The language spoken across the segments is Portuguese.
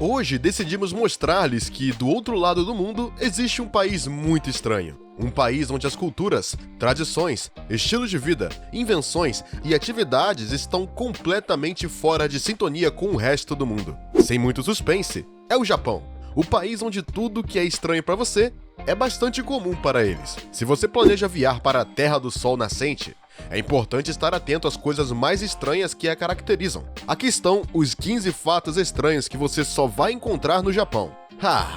Hoje decidimos mostrar-lhes que, do outro lado do mundo, existe um país muito estranho. Um país onde as culturas, tradições, estilos de vida, invenções e atividades estão completamente fora de sintonia com o resto do mundo. Sem muito suspense, é o Japão. O país onde tudo que é estranho para você é bastante comum para eles. Se você planeja viajar para a Terra do Sol Nascente, é importante estar atento às coisas mais estranhas que a caracterizam. Aqui estão os 15 fatos estranhos que você só vai encontrar no Japão.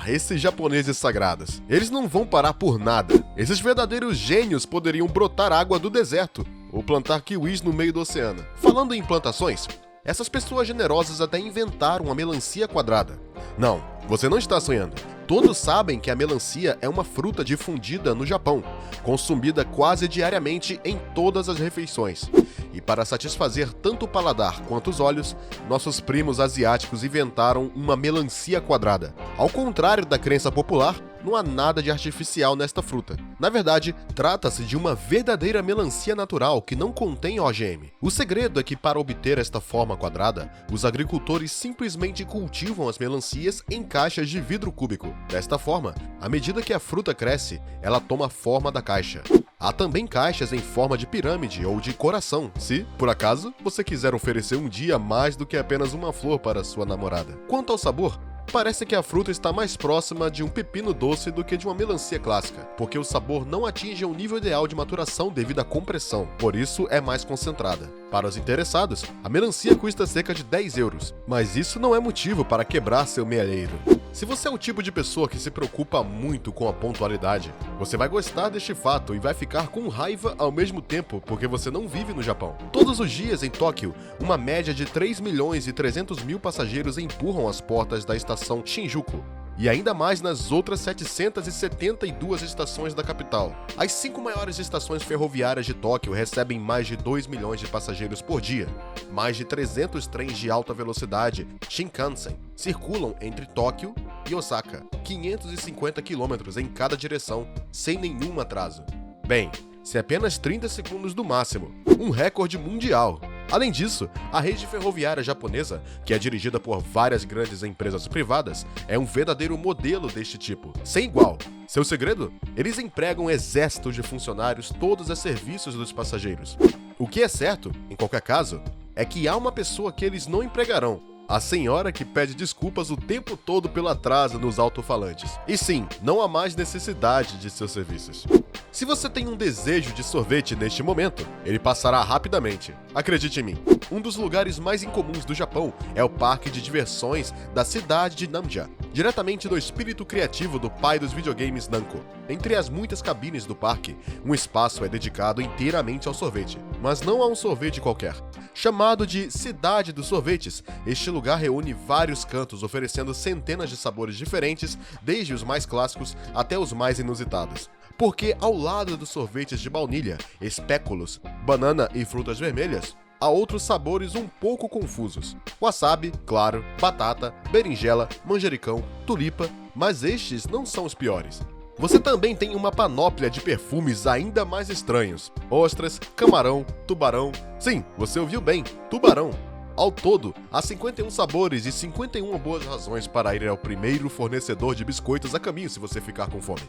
Esses japoneses sagrados. Eles não vão parar por nada. Esses verdadeiros gênios poderiam brotar água do deserto ou plantar kiwis no meio do oceano. Falando em plantações, essas pessoas generosas até inventaram a melancia quadrada. Não, você não está sonhando. Todos sabem que a melancia é uma fruta difundida no Japão, consumida quase diariamente em todas as refeições. E para satisfazer tanto o paladar quanto os olhos, nossos primos asiáticos inventaram uma melancia quadrada. Ao contrário da crença popular, não há nada de artificial nesta fruta. Na verdade, trata-se de uma verdadeira melancia natural que não contém OGM. O segredo é que, para obter esta forma quadrada, os agricultores simplesmente cultivam as melancias em caixas de vidro cúbico. Desta forma, à medida que a fruta cresce, ela toma a forma da caixa. Há também caixas em forma de pirâmide ou de coração, se, por acaso, você quiser oferecer um dia mais do que apenas uma flor para sua namorada. Quanto ao sabor, parece que a fruta está mais próxima de um pepino doce do que de uma melancia clássica, porque o sabor não atinge um nível ideal de maturação devido à compressão, por isso é mais concentrada. Para os interessados, a melancia custa cerca de 10 euros, mas isso não é motivo para quebrar seu mealheiro. Se você é o tipo de pessoa que se preocupa muito com a pontualidade, você vai gostar deste fato e vai ficar com raiva ao mesmo tempo porque você não vive no Japão. Todos os dias em Tóquio, uma média de 3.300.000 passageiros empurram as portas da estação Shinjuku, e ainda mais nas outras 772 estações da capital. As 5 maiores estações ferroviárias de Tóquio recebem mais de 2 milhões de passageiros por dia. Mais de 300 trens de alta velocidade, Shinkansen, circulam entre Tóquio e Osaka, 550 km em cada direção, sem nenhum atraso. Bem, se apenas 30 segundos do máximo, um recorde mundial. Além disso, a rede ferroviária japonesa, que é dirigida por várias grandes empresas privadas, é um verdadeiro modelo deste tipo, sem igual. Seu segredo? Eles empregam exércitos de funcionários todos a serviços dos passageiros. O que é certo, em qualquer caso, é que há uma pessoa que eles não empregarão: a senhora que pede desculpas o tempo todo pelo atraso nos alto-falantes. E sim, não há mais necessidade de seus serviços. Se você tem um desejo de sorvete neste momento, ele passará rapidamente. Acredite em mim, um dos lugares mais incomuns do Japão é o parque de diversões da cidade de Namja, diretamente do espírito criativo do pai dos videogames Namco. Entre as muitas cabines do parque, um espaço é dedicado inteiramente ao sorvete, mas não a um sorvete qualquer. Chamado de Cidade dos Sorvetes, este lugar reúne vários cantos oferecendo centenas de sabores diferentes, desde os mais clássicos até os mais inusitados. Porque ao lado dos sorvetes de baunilha, espéculos, banana e frutas vermelhas, há outros sabores um pouco confusos. Wasabi, claro, batata, berinjela, manjericão, tulipa, mas estes não são os piores. Você também tem uma panóplia de perfumes ainda mais estranhos: ostras, camarão, tubarão. Sim, você ouviu bem, tubarão. Ao todo, há 51 sabores e 51 boas razões para ir ao primeiro fornecedor de biscoitos a caminho se você ficar com fome.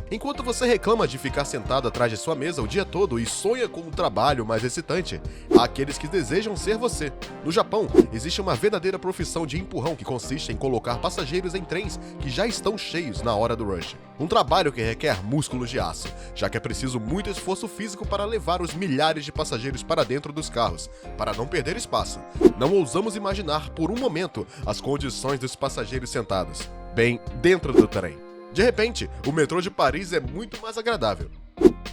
Enquanto você reclama de ficar sentado atrás de sua mesa o dia todo e sonha com um trabalho mais excitante, há aqueles que desejam ser você. No Japão, existe uma verdadeira profissão de empurrão que consiste em colocar passageiros em trens que já estão cheios na hora do rush. Um trabalho que requer músculos de aço, já que é preciso muito esforço físico para levar os milhares de passageiros para dentro dos carros, para não perder espaço. Não ousamos imaginar por um momento as condições dos passageiros sentados, bem dentro do trem. De repente, o metrô de Paris é muito mais agradável.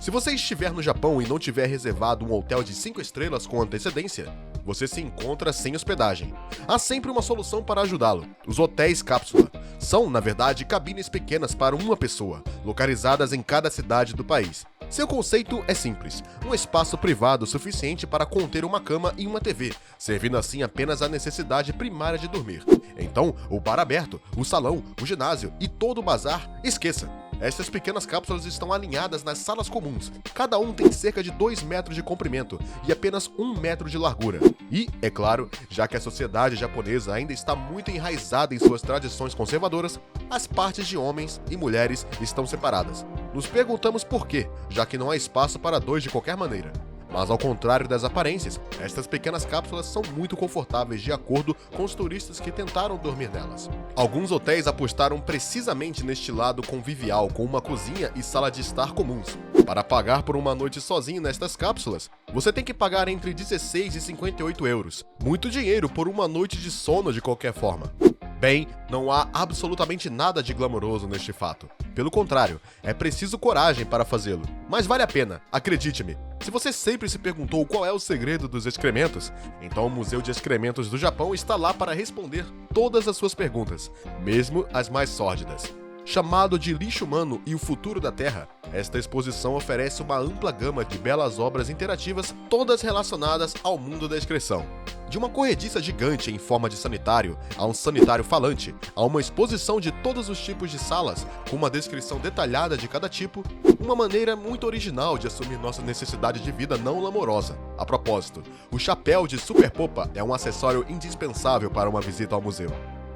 Se você estiver no Japão e não tiver reservado um hotel de 5 estrelas com antecedência, você se encontra sem hospedagem. Há sempre uma solução para ajudá-lo: os hotéis cápsula. São, na verdade, cabines pequenas para uma pessoa, localizadas em cada cidade do país. Seu conceito é simples: um espaço privado suficiente para conter uma cama e uma TV, servindo assim apenas a necessidade primária de dormir. Então, o bar aberto, o salão, o ginásio e todo o bazar, esqueça. Essas pequenas cápsulas estão alinhadas nas salas comuns. Cada um tem cerca de 2 metros de comprimento e apenas 1 metro de largura. E, é claro, já que a sociedade japonesa ainda está muito enraizada em suas tradições conservadoras, as partes de homens e mulheres estão separadas. Nos perguntamos por quê, já que não há espaço para dois de qualquer maneira. Mas ao contrário das aparências, estas pequenas cápsulas são muito confortáveis de acordo com os turistas que tentaram dormir nelas. Alguns hotéis apostaram precisamente neste lado convivial, com uma cozinha e sala de estar comuns. Para pagar por uma noite sozinho nestas cápsulas, você tem que pagar entre 16 e 58 euros. Muito dinheiro por uma noite de sono de qualquer forma. Bem, não há absolutamente nada de glamouroso neste fato. Pelo contrário, é preciso coragem para fazê-lo. Mas vale a pena, acredite-me. Se você sempre se perguntou qual é o segredo dos excrementos, então o Museu de Excrementos do Japão está lá para responder todas as suas perguntas, mesmo as mais sórdidas. Chamado de Lixo Humano e o Futuro da Terra, esta exposição oferece uma ampla gama de belas obras interativas, todas relacionadas ao mundo da excreção. De uma corrediça gigante em forma de sanitário, a um sanitário falante, a uma exposição de todos os tipos de salas, com uma descrição detalhada de cada tipo, uma maneira muito original de assumir nossa necessidade de vida não lamorosa. A propósito, o chapéu de Super Popa é um acessório indispensável para uma visita ao museu.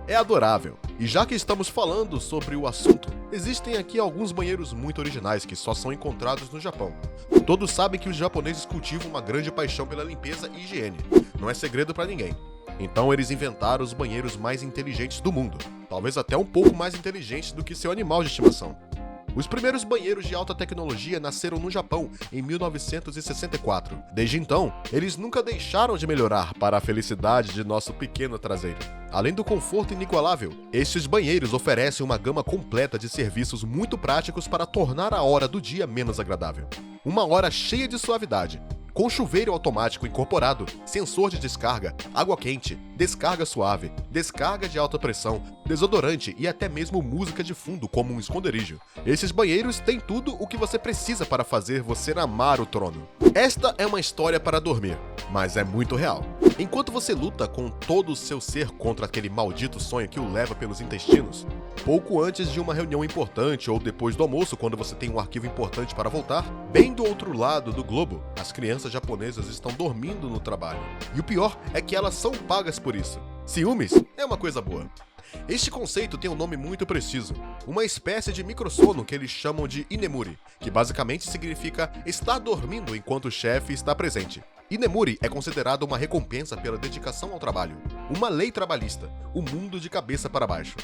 É adorável. E já que estamos falando sobre o assunto, existem aqui alguns banheiros muito originais que só são encontrados no Japão. Todos sabem que os japoneses cultivam uma grande paixão pela limpeza e higiene. Não é segredo para ninguém. Então eles inventaram os banheiros mais inteligentes do mundo. Talvez até um pouco mais inteligentes do que seu animal de estimação. Os primeiros banheiros de alta tecnologia nasceram no Japão em 1964. Desde então, eles nunca deixaram de melhorar para a felicidade de nosso pequeno traseiro. Além do conforto inigualável, estes banheiros oferecem uma gama completa de serviços muito práticos para tornar a hora do dia menos agradável. Uma hora cheia de suavidade, com chuveiro automático incorporado, sensor de descarga, água quente, descarga suave, descarga de alta pressão, desodorante e até mesmo música de fundo como um esconderijo. Esses banheiros têm tudo o que você precisa para fazer você amar o trono. Esta é uma história para dormir, mas é muito real. Enquanto você luta com todo o seu ser contra aquele maldito sonho que o leva pelos intestinos, pouco antes de uma reunião importante ou depois do almoço, quando você tem um arquivo importante para voltar, bem do outro lado do globo, as crianças japonesas estão dormindo no trabalho. E o pior é que elas são pagas por isso. Ciúmes é uma coisa boa. Este conceito tem um nome muito preciso, uma espécie de microsono que eles chamam de inemuri, que basicamente significa estar dormindo enquanto o chefe está presente. Inemuri é considerado uma recompensa pela dedicação ao trabalho, uma lei trabalhista, o mundo de cabeça para baixo.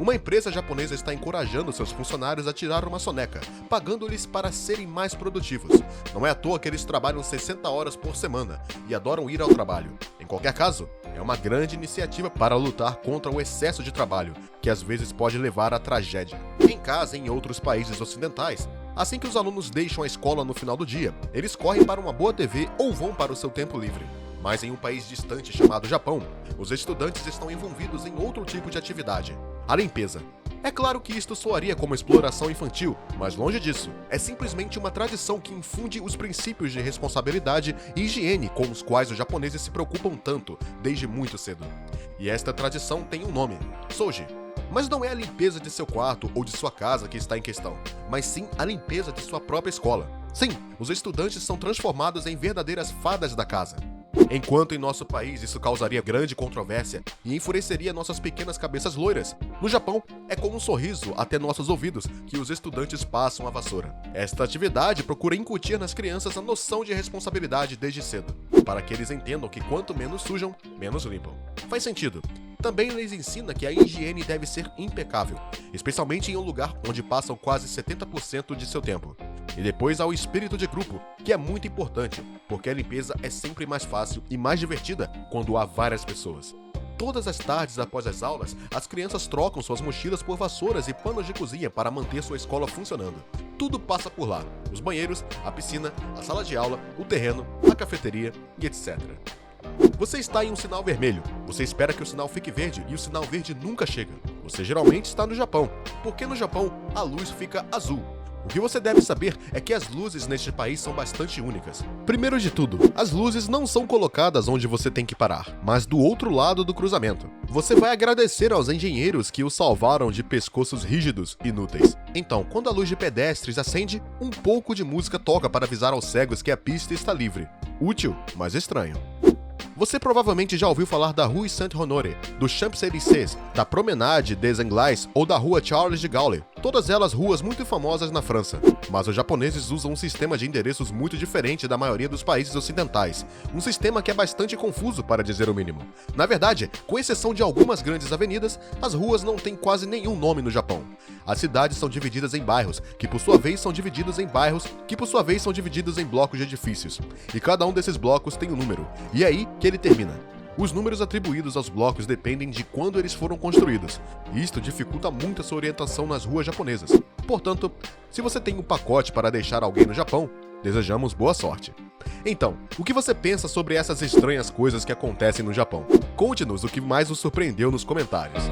Uma empresa japonesa está encorajando seus funcionários a tirar uma soneca, pagando-lhes para serem mais produtivos. Não é à toa que eles trabalham 60 horas por semana e adoram ir ao trabalho. Em qualquer caso, é uma grande iniciativa para lutar contra o excesso de trabalho, que às vezes pode levar à tragédia. Em casa e em outros países ocidentais, assim que os alunos deixam a escola no final do dia, eles correm para uma boa TV ou vão para o seu tempo livre. Mas em um país distante chamado Japão, os estudantes estão envolvidos em outro tipo de atividade, a limpeza. É claro que isto soaria como exploração infantil, mas longe disso. É simplesmente uma tradição que infunde os princípios de responsabilidade e higiene com os quais os japoneses se preocupam tanto, desde muito cedo. E esta tradição tem um nome, Soji. Mas não é a limpeza de seu quarto ou de sua casa que está em questão, mas sim a limpeza de sua própria escola. Sim, os estudantes são transformados em verdadeiras fadas da casa. Enquanto em nosso país isso causaria grande controvérsia e enfureceria nossas pequenas cabeças loiras, no Japão é com um sorriso até nossos ouvidos que os estudantes passam a vassoura. Esta atividade procura incutir nas crianças a noção de responsabilidade desde cedo, para que eles entendam que quanto menos sujam, menos limpam. Faz sentido. Também lhes ensina que a higiene deve ser impecável, especialmente em um lugar onde passam quase 70% de seu tempo. E depois há o espírito de grupo, que é muito importante, porque a limpeza é sempre mais fácil e mais divertida quando há várias pessoas. Todas as tardes após as aulas, as crianças trocam suas mochilas por vassouras e panos de cozinha para manter sua escola funcionando. Tudo passa por lá: os banheiros, a piscina, a sala de aula, o terreno, a cafeteria e etc. Você está em um sinal vermelho, você espera que o sinal fique verde e o sinal verde nunca chega. Você geralmente está no Japão, porque no Japão a luz fica azul. O que você deve saber é que as luzes neste país são bastante únicas. Primeiro de tudo, as luzes não são colocadas onde você tem que parar, mas do outro lado do cruzamento. Você vai agradecer aos engenheiros que o salvaram de pescoços rígidos inúteis. Então, quando a luz de pedestres acende, um pouco de música toca para avisar aos cegos que a pista está livre. Útil, mas estranho. Você provavelmente já ouviu falar da Rue Saint-Honoré, do Champs-Élysées, da Promenade des Anglais ou da Rua Charles de Gaulle. Todas elas ruas muito famosas na França. Mas os japoneses usam um sistema de endereços muito diferente da maioria dos países ocidentais. Um sistema que é bastante confuso, para dizer o mínimo. Na verdade, com exceção de algumas grandes avenidas, as ruas não têm quase nenhum nome no Japão. As cidades são divididas em bairros, que por sua vez são divididos em bairros, que por sua vez são divididos em blocos de edifícios. E cada um desses blocos tem um número. E é aí que ele termina. Os números atribuídos aos blocos dependem de quando eles foram construídos. E isto dificulta muito a sua orientação nas ruas japonesas. Portanto, se você tem um pacote para deixar alguém no Japão, desejamos boa sorte. Então, o que você pensa sobre essas estranhas coisas que acontecem no Japão? Conte-nos o que mais o surpreendeu nos comentários.